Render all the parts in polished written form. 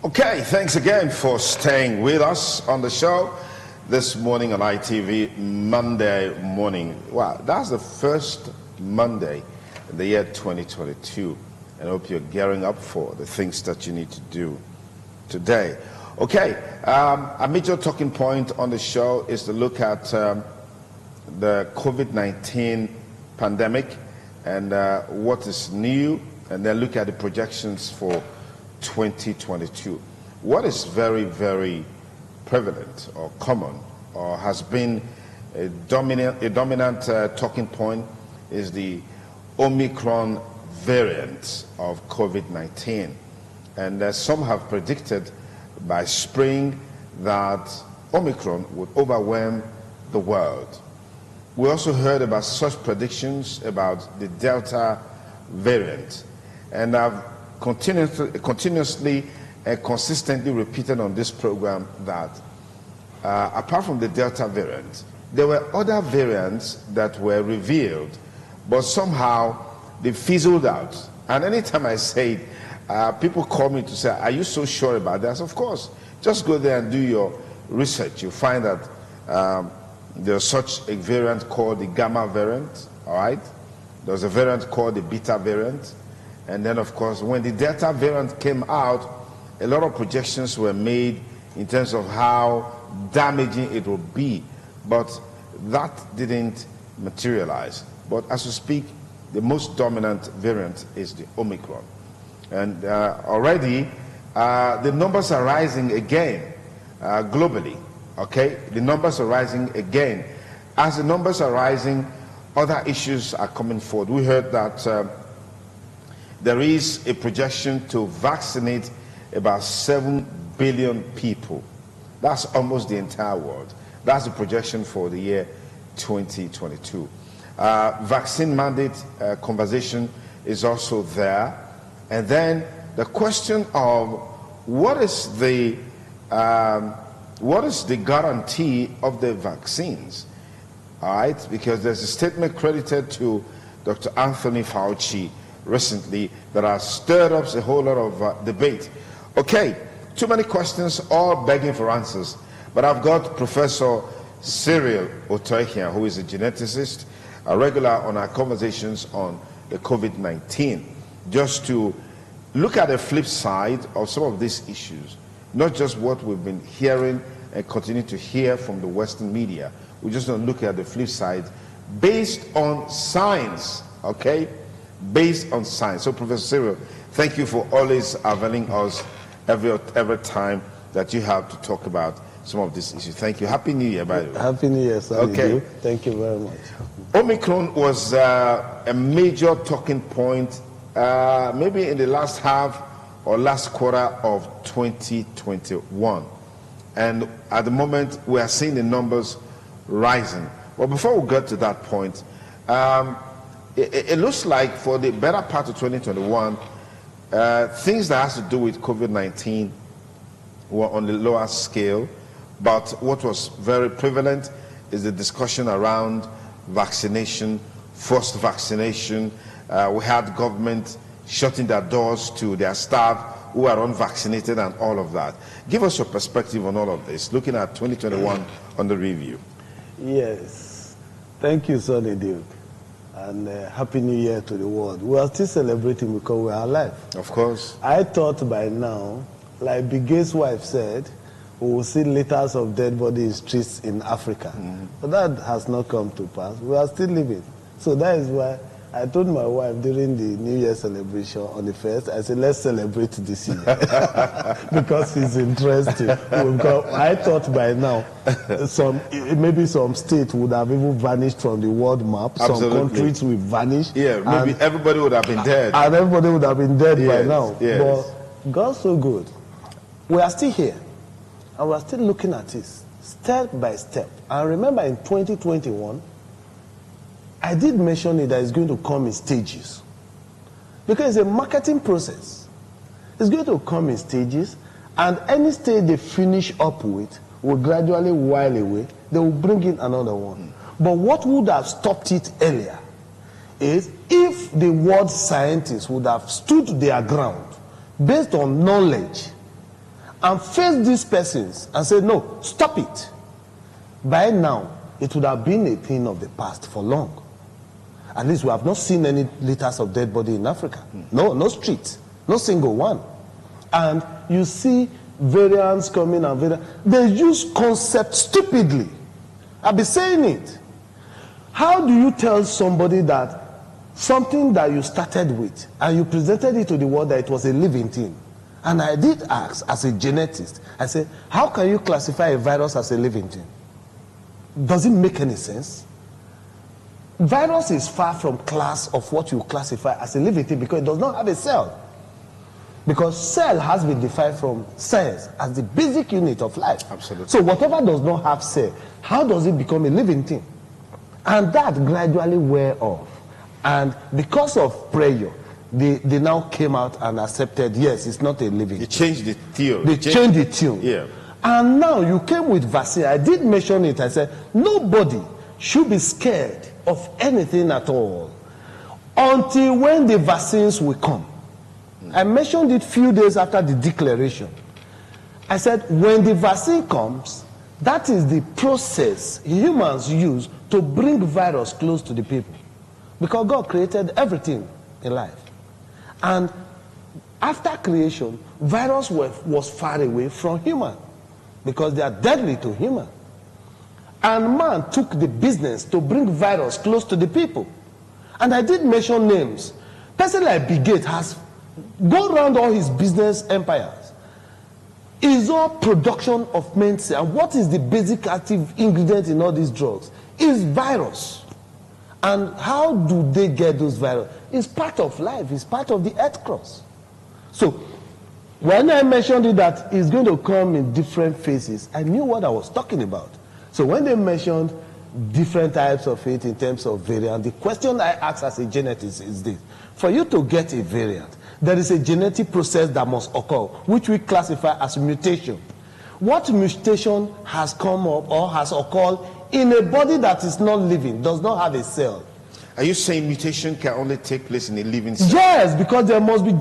Okay, thanks again for staying with us on the show this morning on ITV Monday morning. Wow, that's the first Monday in the year 2022, and I hope you're gearing up for the things that you need to do today. Okay, a major talking point on the show is to look at the COVID-19 pandemic and what is new, and then look at the projections for 2022. What is very, very prevalent or common or has been a dominant talking point is the Omicron variant of COVID-19. And some have predicted by spring that Omicron would overwhelm the world. We also heard about such predictions about the Delta variant. And I've continuously and consistently repeated on this program that apart from the Delta variant, there were other variants that were revealed, but somehow they fizzled out. And anytime I say it, people call me to say, are you so sure about that? Of course, just go there and do your research. You'll find that there's such a variant called the Gamma variant, all right? There's a variant called the Beta variant. And then, of course, when the Delta variant came out, a lot of projections were made in terms of how damaging it would be. But that didn't materialize. But as we speak, the most dominant variant is the Omicron. And already, the numbers are rising again globally, okay? The numbers are rising again. As the numbers are rising, other issues are coming forward. We heard that there is a projection to vaccinate about 7 billion people. That's almost the entire world. That's the projection for the year 2022. Vaccine mandate conversation is also there. And then the question of what is the guarantee of the vaccines? All right, because there's a statement credited to Dr. Anthony Fauci recently that has stirred up a whole lot of debate. Okay, too many questions, all begging for answers. But I've got Professor Cyril Otoihian, who is a geneticist, a regular on our conversations on the COVID-19, just to look at the flip side of some of these issues, not just what we've been hearing and continue to hear from the Western media. We just don't look at the flip side based on science, okay? Based on science. So, Professor Cyril, thank you for always availing us every time that you have to talk about some of these issues. Thank you. Happy New Year, by the way. Happy New Year, sir. Okay. Thank you very much. Omicron was a major talking point maybe in the last half or last quarter of 2021. And at the moment, we are seeing the numbers rising. But before we get to that point, it looks like for the better part of 2021, things that has to do with COVID-19 were on the lower scale, but what was very prevalent is the discussion around vaccination, forced vaccination. We had government shutting their doors to their staff who are unvaccinated and all of that. Give us your perspective on all of this, looking at 2021 on the review. Yes. Thank you, Sonny Duke. And Happy New Year to the world. We are still celebrating because we are alive. Of course. I thought by now, like Bill Gates' wife said, we will see litters of dead bodies in streets in Africa. But that has not come to pass. We are still living. So that is why I told my wife during the New Year celebration on the 1st, I said, let's celebrate this year. Because it's interesting. I thought by now, maybe some states would have even vanished from the world map. Absolutely. Some countries will vanish. Yeah, maybe everybody would have been dead. And everybody would have been dead by now. Yes. But God's so good. We are still here. And we are still looking at this step by step. And remember in 2021, I did mention it that it's going to come in stages. Because it's a marketing process. It's going to come in stages, and any stage they finish up with will gradually while away. They will bring in another one. But what would have stopped it earlier is if the world scientists would have stood their ground based on knowledge and face these persons and say, no, stop it, by now, it would have been a thing of the past for long. At least we have not seen any litters of dead body in Africa. No street, no single one. And you see variants coming and variants. They use concepts stupidly. I've been saying it. How do you tell somebody that something that you started with and you presented it to the world that it was a living thing? And I did ask as a genetist, I said, how can you classify a virus as a living thing? Does it make any sense? Virus is far from class of what you classify as a living thing because it does not have a cell. Because cell has been defined from cells as the basic unit of life. Absolutely. So whatever does not have cell, how does it become a living thing? And that gradually wear off. And because of prayer, they now came out and accepted, yes, it's not a living thing. They changed the theory. They changed the tune. Yeah. And now you came with vaccine. I did mention it. I said, nobody should be scared of anything at all until when the vaccines will come. I mentioned it few days after the declaration. I said, when the vaccine comes, that is the process humans use to bring virus close to the people. Because God created everything in life. And after creation, virus was far away from human because they are deadly to human. And man took the business to bring virus close to the people. And I did mention names. Person like Bill Gates has go around all his business empires. Is all production of medicine. And what is the basic active ingredient in all these drugs? Is virus. And how do they get those virus? It's part of life. It's part of the earth cross. So when I mentioned it that it's going to come in different phases, I knew what I was talking about. So when they mentioned different types of it in terms of variant, the question I ask as a geneticist is this. For you to get a variant, there is a genetic process that must occur, which we classify as mutation. What mutation has come up or has occurred in a body that is not living, does not have a cell? Are you saying mutation can only take place in a living cell? Yes, because there must be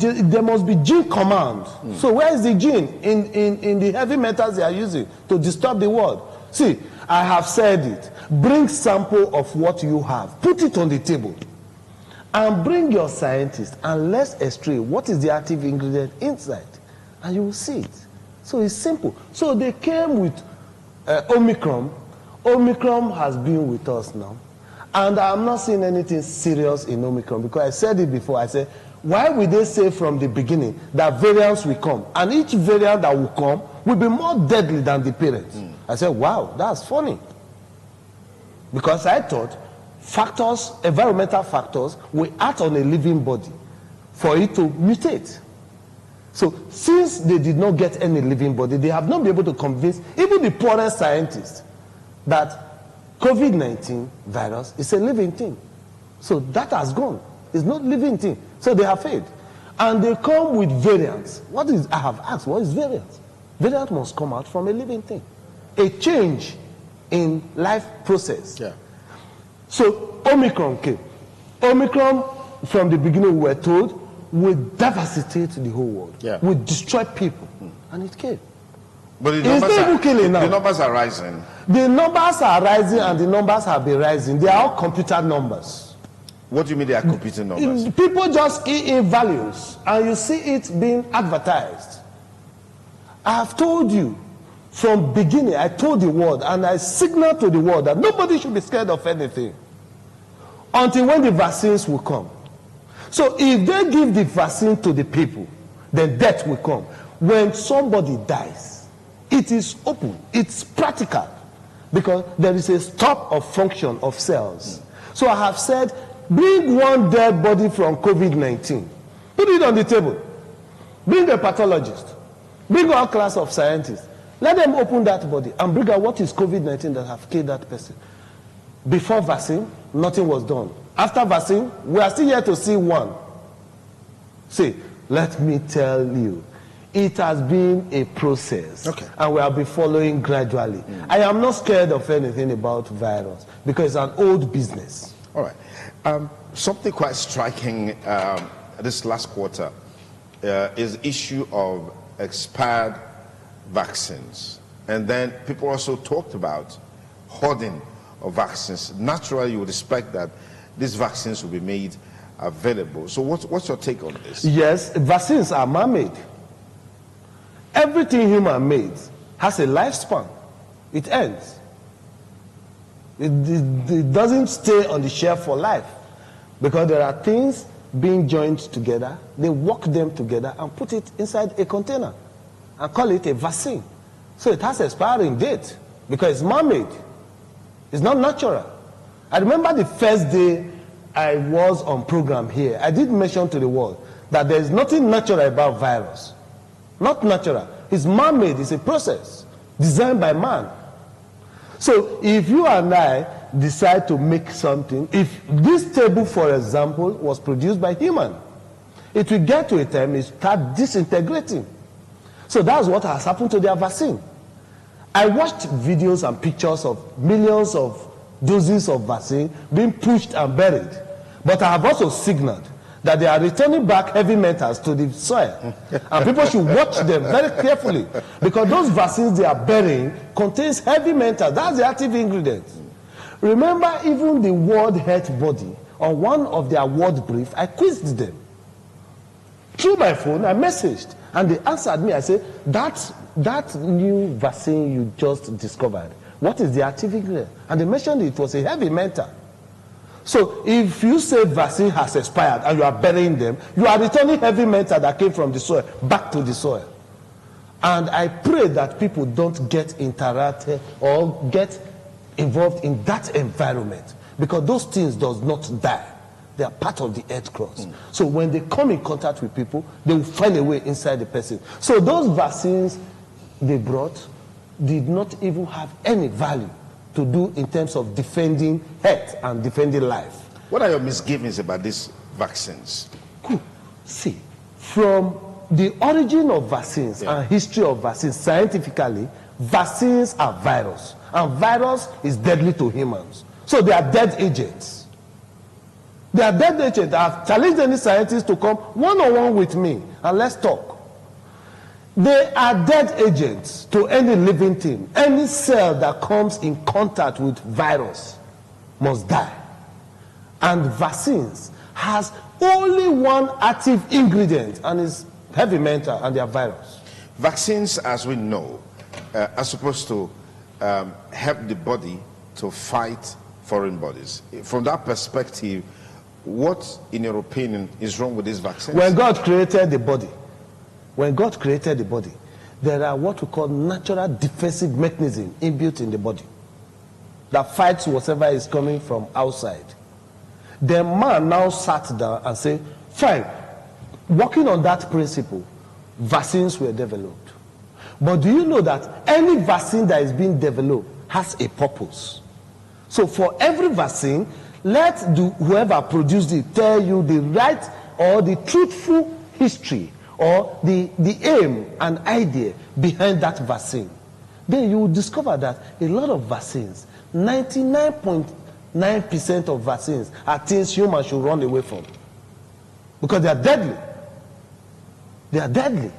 gene command. So where is the gene in the heavy metals they are using to disturb the world? See, I have said it. Bring sample of what you have. Put it on the table. And bring your scientist and let's extract what is the active ingredient inside. And you will see it. So it's simple. So they came with Omicron. Omicron has been with us now. And I'm not seeing anything serious in Omicron because I said it before. I said, why would they say from the beginning that variants will come? And each variant that will come will be more deadly than the parents. I said, wow, that's funny. Because I thought factors, environmental factors, will act on a living body for it to mutate. So since they did not get any living body, they have not been able to convince even the poorest scientists that COVID-19 virus is a living thing. So that has gone. It's not living thing. So they have failed. And they come with variants. What is, I have asked, what is variant? Variant must come out from a living thing. A change in life process. Yeah. So Omicron came. Omicron, from the beginning, we were told, will devastate the whole world. Yeah. Will destroy people. And it came. But the numbers are rising. The numbers are rising and the numbers have been rising. They are all computer numbers. What do you mean they are computer numbers? People just key in values and you see it being advertised. I have told you from beginning, I told the world and I signaled to the world that nobody should be scared of anything until when the vaccines will come. So if they give the vaccine to the people, then death will come. When somebody dies, it is open, it's practical, because there is a stop of function of cells. So I have said, bring one dead body from COVID-19, put it on the table, bring a pathologist, bring all class of scientists, let them open that body and bring out what is COVID-19 that have killed that person. Before vaccine, nothing was done. After vaccine, we are still here to see one. See, let me tell you, it has been a process. Okay. And we have been following gradually. I am not scared of anything about virus because it's an old business. All right. Something quite striking this last quarter is the issue of expired vaccines. And then people also talked about hoarding of vaccines. Naturally, you would expect that these vaccines will be made available. So what's your take on this? Yes, vaccines are man-made. Everything human-made has a lifespan. It ends. It doesn't stay on the shelf for life, because there are things being joined together. They work them together and put it inside a container and call it a vaccine. So it has expiring date because it's man-made. It's not natural. I remember the first day I was on program here, I did mention to the world that there is nothing natural about virus. Not natural. It's man-made. It's a process designed by man. So if you and I decide to make something, if this table, for example, was produced by human, it will get to a time it start disintegrating. So that's what has happened to their vaccine. I watched videos and pictures of millions of doses of vaccine being pushed and buried. But I have also signaled that they are returning back heavy metals to the soil. And people should watch them very carefully, because those vaccines they are burying contains heavy metals. That's the active ingredient. Remember, even the World Health Body, on one of their word brief, I quizzed them. Through my phone, I messaged, and they answered me. I said, that new vaccine you just discovered, what is the active ingredient? And they mentioned it was a heavy metal. So if you say vaccine has expired and you are burying them, you are returning heavy metal that came from the soil back to the soil. And I pray that people don't get interacted or get involved in that environment, because those things does not die. They are part of the earth crust. So when they come in contact with people, they will find a way inside the person. So those vaccines they brought did not even have any value to do in terms of defending health and defending life. What are your misgivings about these vaccines? Cool. See, from the origin of vaccines and history of vaccines, scientifically, vaccines are virus. And virus is deadly to humans. So they are dead agents. They are dead agents. I've challenged any scientist to come one-on-one with me and let's talk. They are dead agents to any living thing. Any cell that comes in contact with virus must die. And vaccines has only one active ingredient, and it's heavy metal, and they are virus. Vaccines, as we know, are supposed to help the body to fight foreign bodies. From that perspective, what, in your opinion, is wrong with these vaccines? When God created the body, there are what we call natural defensive mechanisms inbuilt in the body that fights whatever is coming from outside. The man now sat down and said, fine, working on that principle, vaccines were developed. But do you know that any vaccine that is being developed has a purpose? So for every vaccine, let whoever produced it tell you the right or the truthful history or the aim and idea behind that vaccine. Then you will discover that a lot of vaccines, 99.9% of vaccines are things humans should run away from, because they are deadly. They are deadly.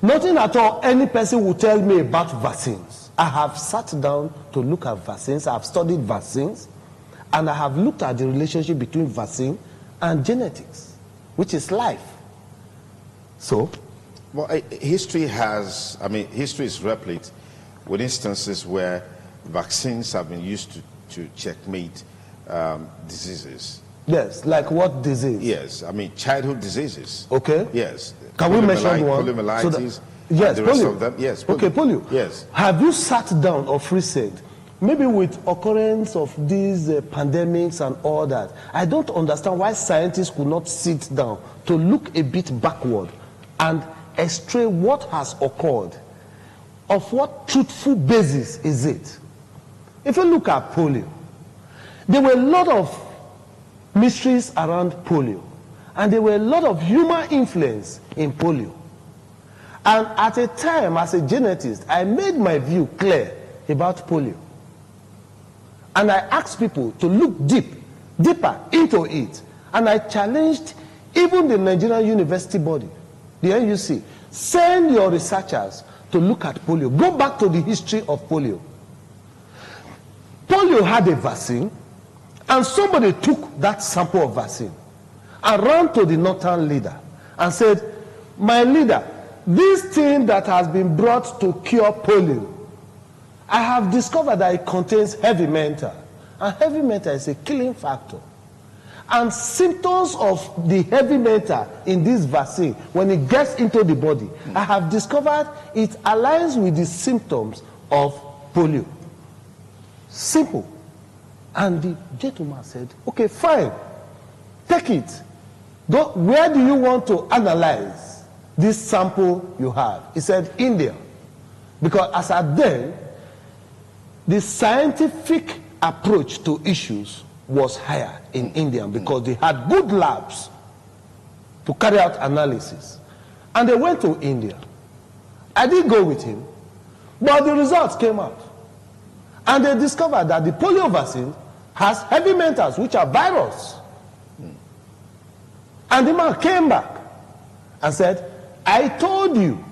Nothing at all any person will tell me about vaccines. I have sat down to look at vaccines. I have studied vaccines, and I have looked at the relationship between vaccine and genetics, which is life. So, well, history is replete with instances where vaccines have been used to checkmate diseases. Yes, like what disease? Yes, childhood diseases. Okay. Yes. Can we mention one? Poliomyelitis. Yes, the rest polio. of them. Yes. Polio. Okay, polio. Yes. Have you sat down or researched, maybe with occurrence of these pandemics and all that? I don't understand why scientists could not sit down to look a bit backward and extract what has occurred. Of what truthful basis is it? If you look at polio, there were a lot of mysteries around polio, and there were a lot of human influence in polio. And at a time, as a genetist, I made my view clear about polio. And I asked people to look deeper into it. And I challenged even the Nigerian university body, the NUC, send your researchers to look at polio. Go back to the history of polio. Polio had a vaccine, and somebody took that sample of vaccine and ran to the northern leader and said, my leader, this thing that has been brought to cure polio, I have discovered that it contains heavy metal. And heavy metal is a killing factor. And symptoms of the heavy metal in this vaccine, when it gets into the body, I have discovered it aligns with the symptoms of polio. Simple. And the gentleman said, okay, fine, take it. Go, where do you want to analyze this sample you have? He said, India. Because as at then, the scientific approach to issues was higher in India because they had good labs to carry out analysis. And they went to India. I did go with him, but the results came out. And they discovered that the polio vaccine has heavy metals, which are virus. And the man came back and said, I told you.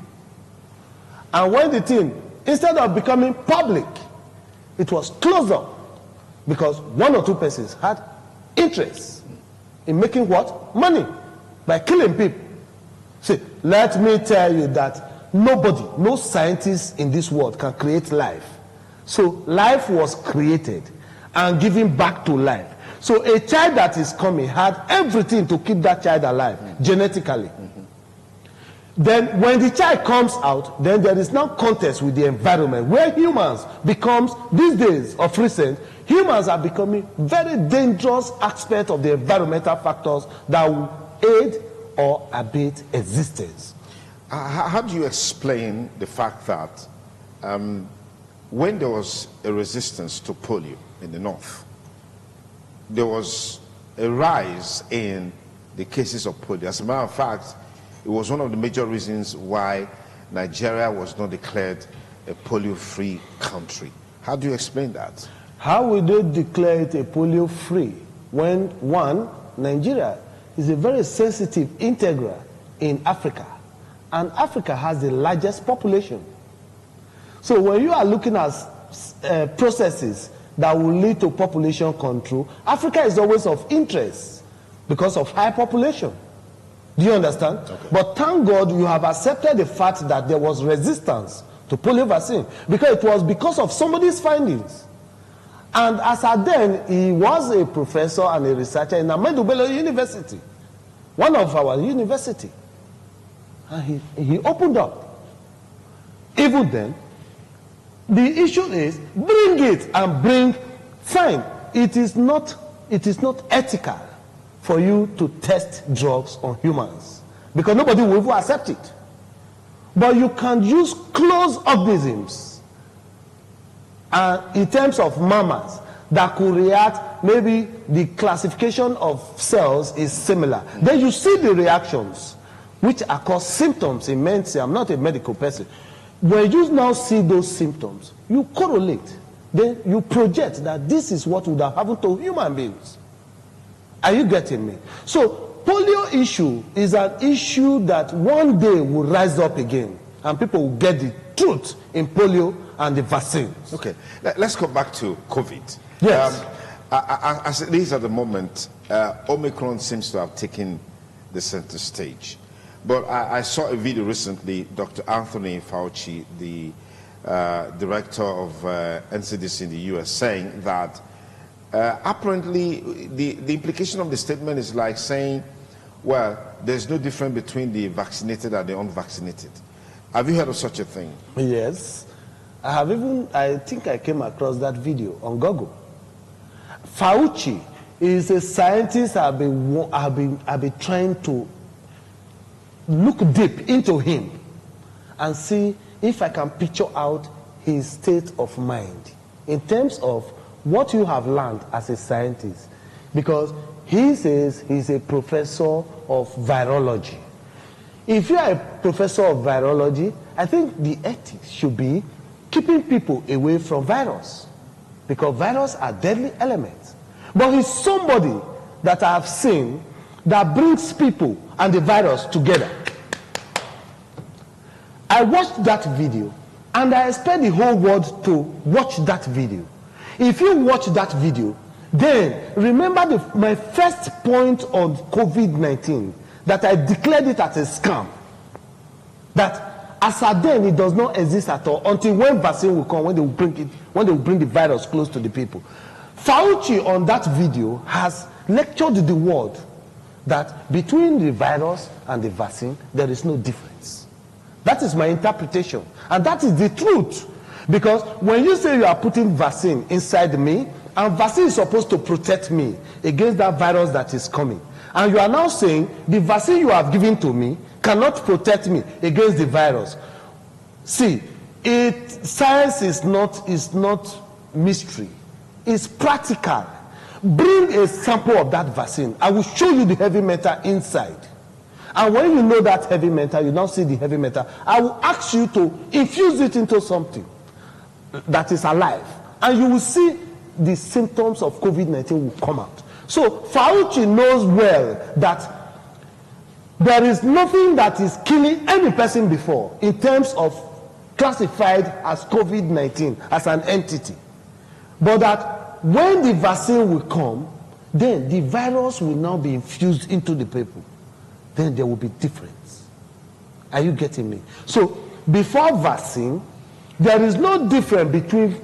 And when the thing, instead of becoming public, it was closed up because one or two persons had interest in making what? Money by killing people. See, let me tell you that nobody, no scientist in this world can create life. So life was created and given back to life. So a child that is coming had everything to keep that child alive genetically. Then when the child comes out, then there is now contest with the environment where humans becomes, these days of recent, humans are becoming very dangerous aspect of the environmental factors that will aid or abate existence. How do you explain the fact that when there was a resistance to polio in the north, there was a rise in the cases of polio? As a matter of fact, it was one of the major reasons why Nigeria was not declared a polio-free country. How do you explain that? How will they declare it a polio-free when, one, Nigeria is a very sensitive integral in Africa, and Africa has the largest population. So when you are looking at processes that will lead to population control, Africa is always of interest because of high population. Do you understand? Okay. But thank God you have accepted the fact that there was resistance to polio vaccine because it was because of somebody's findings. And as at then, he was a professor and a researcher in Ahmadu Bello University, one of our university. And he opened up. Even then, the issue is bring it and bring, fine. It is not ethical for you to test drugs on humans because nobody will ever accept it. But you can use close organisms in terms of mammals that could react, maybe the classification of cells is similar. Then you see the reactions, which are called symptoms in medicine. I'm not a medical person. When you now see those symptoms, you correlate. Then you project that this is what would have happened to human beings. Are you getting me? So polio issue is an issue that one day will rise up again and people will get the truth in polio and the vaccines. Okay, let's go back to COVID. Yes. As it is at the moment, Omicron seems to have taken the center stage. But I saw a video recently, Dr. Anthony Fauci, the director of NCDC in the US, saying that apparently the implication of the statement is like saying, well, there's no difference between the vaccinated and the unvaccinated. Have you heard of such a thing? Yes. I think I came across that video on Google. Fauci is a scientist I've been trying to look deep into him and see if I can picture out his state of mind in terms of what you have learned as a scientist, because he says he's a professor of virology. If you are a professor of virology, I think the ethics should be keeping people away from virus, because viruses are deadly elements. But he's somebody that I have seen that brings people and the virus together. I watched that video, and I expect the whole world to watch that video. If you watch that video, then remember my first point on COVID-19, that I declared it as a scam. That as at then, it does not exist at all until when vaccine will come, when they will bring the virus close to the people. Fauci on that video has lectured the world that between the virus and the vaccine, there is no difference. That is my interpretation, and that is the truth. Because when you say you are putting vaccine inside me, and vaccine is supposed to protect me against that virus that is coming, and you are now saying the vaccine you have given to me cannot protect me against the virus. See, science is not mystery. It's practical. Bring a sample of that vaccine. I will show you the heavy metal inside. And when you know that heavy metal, you now see the heavy metal, I will ask you to infuse it into something that is alive. And you will see the symptoms of COVID-19 will come out. So Fauci knows well that there is nothing that is killing any person before in terms of classified as COVID-19 as an entity. But that when the vaccine will come, then the virus will now be infused into the people. Then there will be difference. Are you getting me? So before vaccine, there is no difference between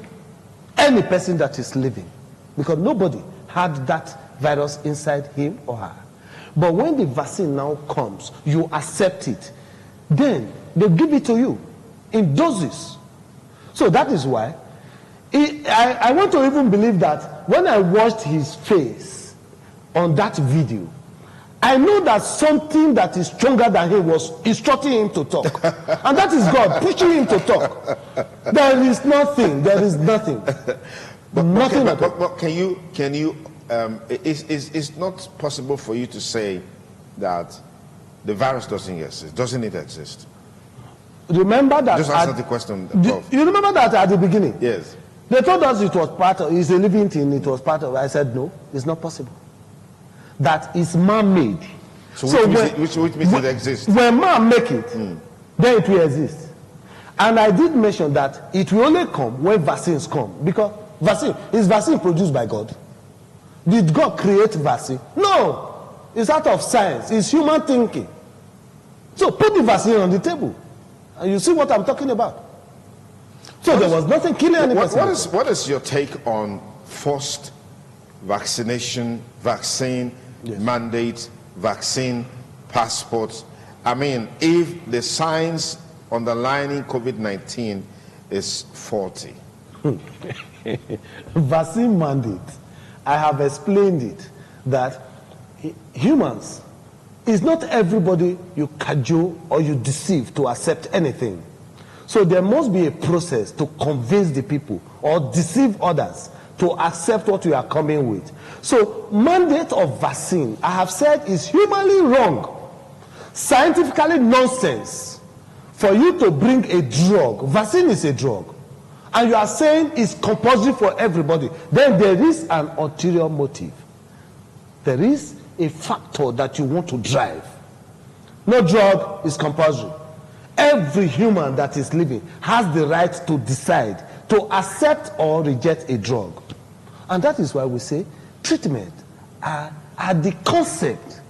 any person that is living, because nobody had that virus inside him or her. But when the vaccine now comes, you accept it. Then they give it to you in doses. So that is why I want to even believe that when I watched his face on that video, I know that something that is stronger than him was instructing him to talk. And that is God pushing him to talk. There is nothing. There is nothing. Nothing at all. But can you it's not possible for you to say that the virus doesn't exist. Doesn't it exist? Remember that. Just answer the question above. You remember that at the beginning? Yes. They told us it was part of, it's a living thing, it was part of. I said, no, it's not possible. That is man-made. So which means it exists. When man make it, then it will exist. And I did mention that it will only come when vaccines come. Because vaccine produced by God? Did God create vaccine? No. It's out of science. It's human thinking. So put the vaccine on the table. And you see what I'm talking about. So there was nothing killing any person. What is your take on forced vaccination, vaccine mandate, vaccine passports? I mean, if the science underlying COVID-19 is faulty. Vaccine mandate, I have explained it, that humans, it's not everybody you cajole or you deceive to accept anything. So there must be a process to convince the people or deceive others to accept what you are coming with. So mandate of vaccine, I have said, is humanly wrong, scientifically nonsense. For you to bring a drug, vaccine is a drug, and you are saying it's compulsory for everybody, then there is an ulterior motive. There is a factor that you want to drive. No drug is compulsory. Every human that is living has the right to decide to accept or reject a drug. And that is why we say treatment are the concept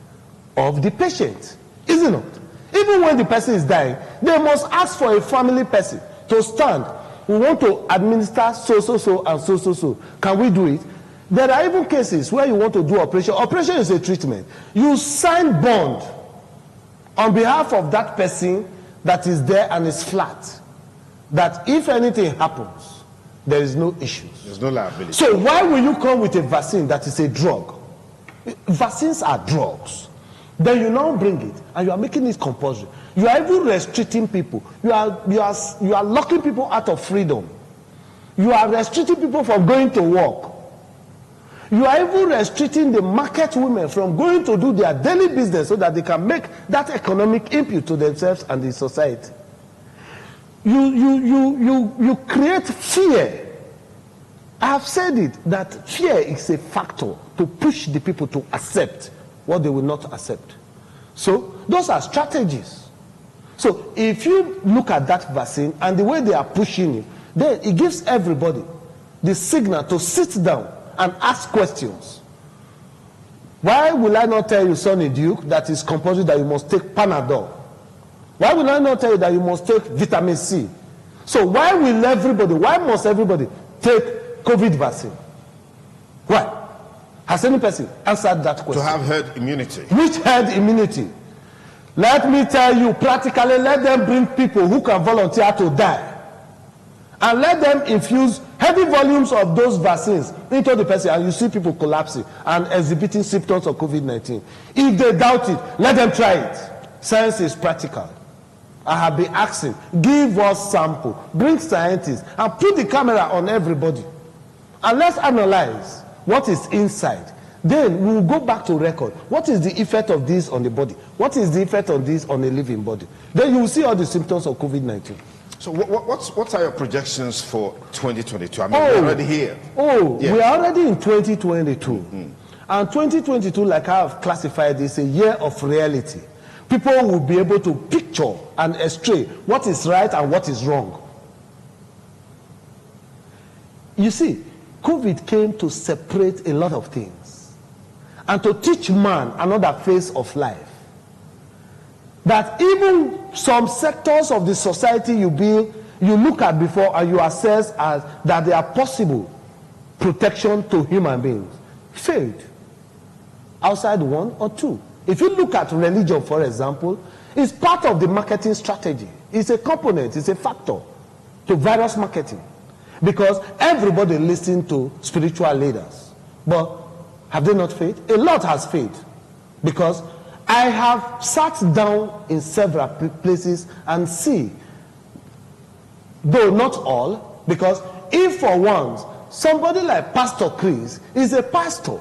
of the patient, isn't it? Even when the person is dying, they must ask for a family person to stand. We want to administer so and so. Can we do it? There are even cases where you want to do operation. Operation is a treatment. You sign bond on behalf of that person that is there and is flat, that if anything happens, there is no issues. There's no liability. So why will you come with a vaccine that is a drug? Vaccines are drugs. Then you now bring it and you are making it compulsory. You are even restricting people. You are locking people out of freedom. You are restricting people from going to work. You are even restricting the market women from going to do their daily business so that they can make that economic input to themselves and the society. You create fear. I have said it, that fear is a factor to push the people to accept what they will not accept. So those are strategies. So if you look at that vaccine and the way they are pushing it, then it gives everybody the signal to sit down and ask questions. Why will I not tell you, Sonny Duke, that is compulsory that you must take Panadol? Why will I not tell you that you must take vitamin C? So why must everybody take COVID vaccine? Why? Has any person answered that question? To have herd immunity. Which herd immunity? Let me tell you, practically, let them bring people who can volunteer to die. And let them infuse heavy volumes of those vaccines into the person, and you see people collapsing and exhibiting symptoms of COVID-19. If they doubt it, let them try it. Science is practical. I have been asking, give us sample, bring scientists, and put the camera on everybody. And let's analyze what is inside. Then we will go back to record. What is the effect of this on the body? What is the effect of this on a living body? Then you will see all the symptoms of COVID-19. So what are your projections for 2022? I mean, we're already here. We are already in 2022. And 2022, like I have classified, is a year of reality. People will be able to picture and estray what is right and what is wrong. You see, COVID came to separate a lot of things and to teach man another phase of life. That even some sectors of the society you look at before and you assess as that they are possible protection to human beings, failed outside one or two. If you look at religion, for example, it's part of the marketing strategy. It's a component, it's a factor to virus marketing. Because everybody listens to spiritual leaders. But have they not failed? A lot has failed. Because I have sat down in several places and see, though not all, because if for once, somebody like Pastor Chris is a pastor,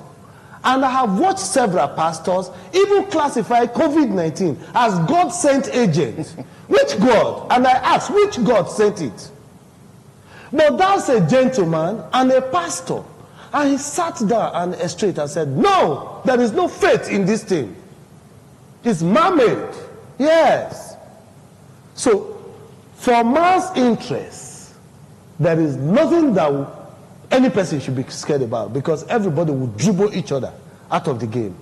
and I have watched several pastors even classify COVID-19 as God-sent agents. Which God? And I asked, which God sent it? But that's a gentleman and a pastor. And he sat down and straight and said, no, there is no faith in this thing. It's man-made. Yes. So, for man's interest, there is nothing that any person should be scared about, because everybody will dribble each other out of the game.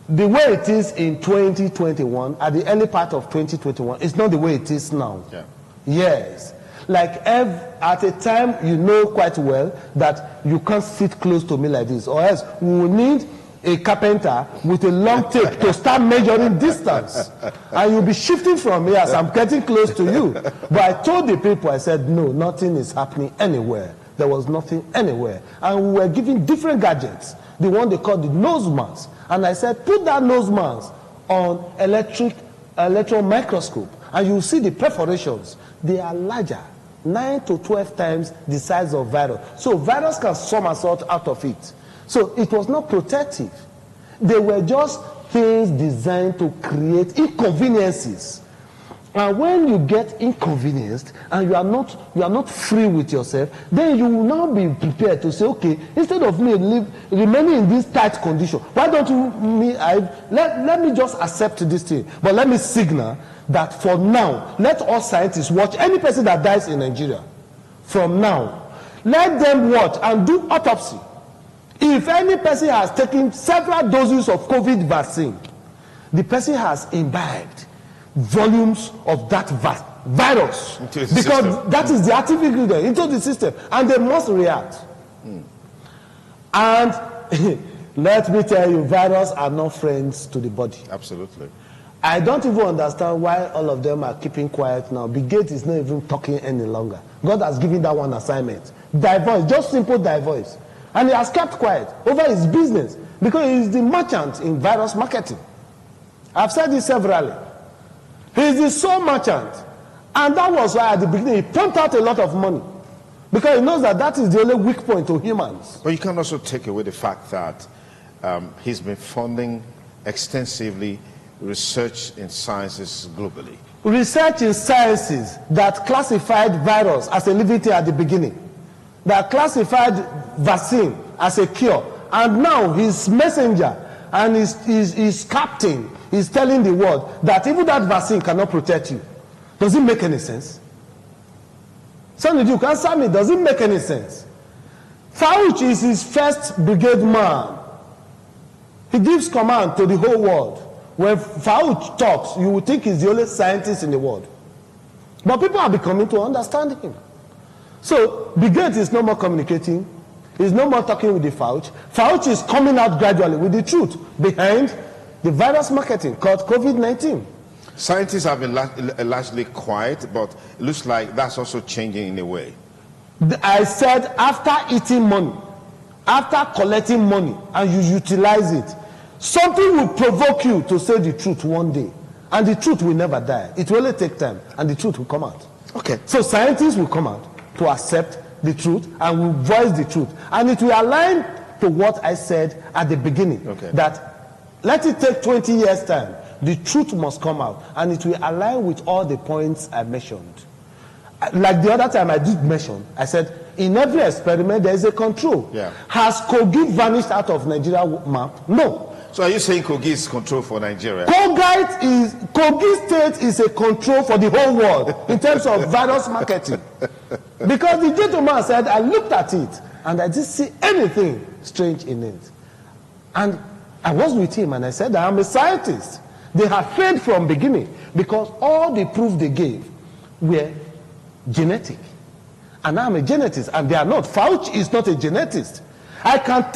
The way it is in 2021, at the early part of 2021, it's not the way it is now. Yeah. Yes. Like at a time you know quite well that you can't sit close to me like this, or else we will need a carpenter with a long tape to start measuring distance. And you'll be shifting from me as I'm getting close to you. But I told the people, I said, no, nothing is happening anywhere. There was nothing anywhere. And we were giving different gadgets. The one they called the nose mask. And I said, put that nose mask on electron microscope, and you'll see the perforations. They are larger, 9 to 12 times the size of virus. So virus can somersault out of it. So it was not protective. They were just things designed to create inconveniences. And when you get inconvenienced and you are not free with yourself, then you will now be prepared to say, okay, instead of me remaining in this tight condition, why don't you let me just accept this thing, but let me signal that for now, let all scientists watch any person that dies in Nigeria. From now, let them watch and do autopsy. If any person has taken several doses of COVID vaccine, the person has imbibed volumes of that virus, because that is the active ingredient into the system, and they must react. And let me tell you, viruses are not friends to the body. Absolutely. I don't even understand why all of them are keeping quiet now. Bill Gates is not even talking any longer. God has given that one assignment. Divorce, just simple divorce. And he has kept quiet over his business because he is the merchant in virus marketing. I've said this severally. He is the sole merchant. And that was why at the beginning he pumped out a lot of money. Because he knows that that is the only weak point to humans. But you can also take away the fact that he's been funding extensively research in sciences globally. Research in sciences that classified virus as a living thing at the beginning, that classified vaccine as a cure, and now his messenger and his captain is telling the world that even that vaccine cannot protect you. Does it make any sense? Sonny Duke, answer me. Does it make any sense? Fauci is his first brigade man. He gives command to the whole world. When Fauci talks, you would think he's the only scientist in the world. But people are becoming to understand him. So Bill Gates is no more communicating. He's no more talking with the Fauci. Fauci is coming out gradually with the truth behind the virus marketing called COVID-19. Scientists have been largely quiet, but it looks like that's also changing in a way. I said after eating money, after collecting money, and you utilize it, something will provoke you to say the truth one day. And the truth will never die. It will only take time, and the truth will come out. Okay. So scientists will come out to accept the truth and will voice the truth. And it will align to what I said at the beginning. Okay. That let it take 20 years' time. The truth must come out. And it will align with all the points I mentioned. Like the other time I did mention, I said, in every experiment, there is a control. Yeah. Has Kogi vanished out of Nigeria map? No. So are you saying Kogi is control for Nigeria? Kogi State is a control for the whole world in terms of virus marketing. Because the gentleman said, I looked at it and I didn't see anything strange in it. And I was with him and I said, I am a scientist. They have failed from beginning because all the proof they gave were genetic. And I'm a genetist and they are not. Fauci is not a genetist. I can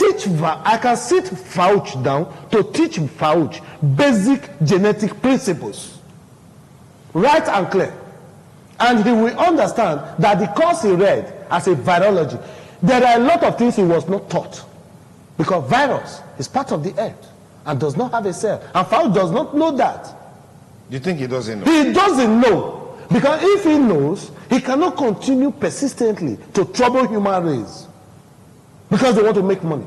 sit Fauci down to teach Fauci basic genetic principles, right and clear, and he will understand that the course he read as a virology, there are a lot of things he was not taught, because virus is part of the earth and does not have a cell, and Fauci does not know that. You think he doesn't know? He doesn't know, because if he knows, he cannot continue persistently to trouble human race. Because they want to make money.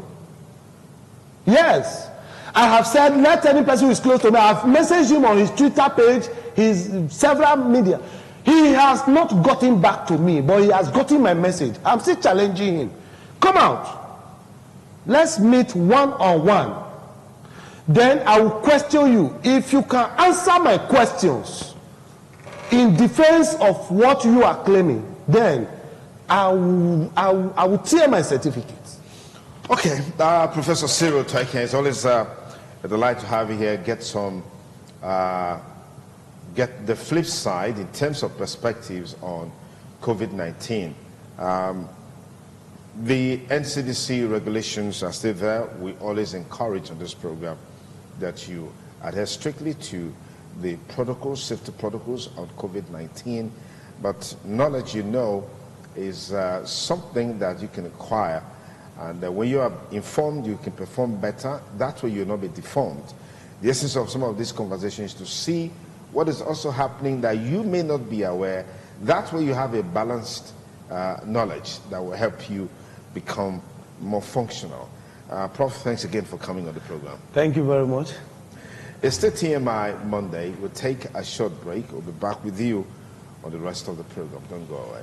Yes. I have said, let any person who is close to me, I have messaged him on his Twitter page, his several media. He has not gotten back to me, but he has gotten my message. I'm still challenging him. Come out. Let's meet one-on-one. Then I will question you. If you can answer my questions in defense of what you are claiming, then I will tear my certificate. Okay, Professor Cyril Taiken, it's always a delight to have you here. Get the flip side in terms of perspectives on COVID-19. The NCDC regulations are still there. We always encourage on this program that you adhere strictly to the protocols, safety protocols on COVID-19. But knowledge, you know, is something that you can acquire. And when you are informed, you can perform better. That way you'll not be deformed. The essence of some of these conversations is to see what is also happening that you may not be aware. That way you have a balanced knowledge that will help you become more functional. Prof, thanks again for coming on the program. Thank you very much. It's the TMI Monday. We'll take a short break. We'll be back with you on the rest of the program. Don't go away.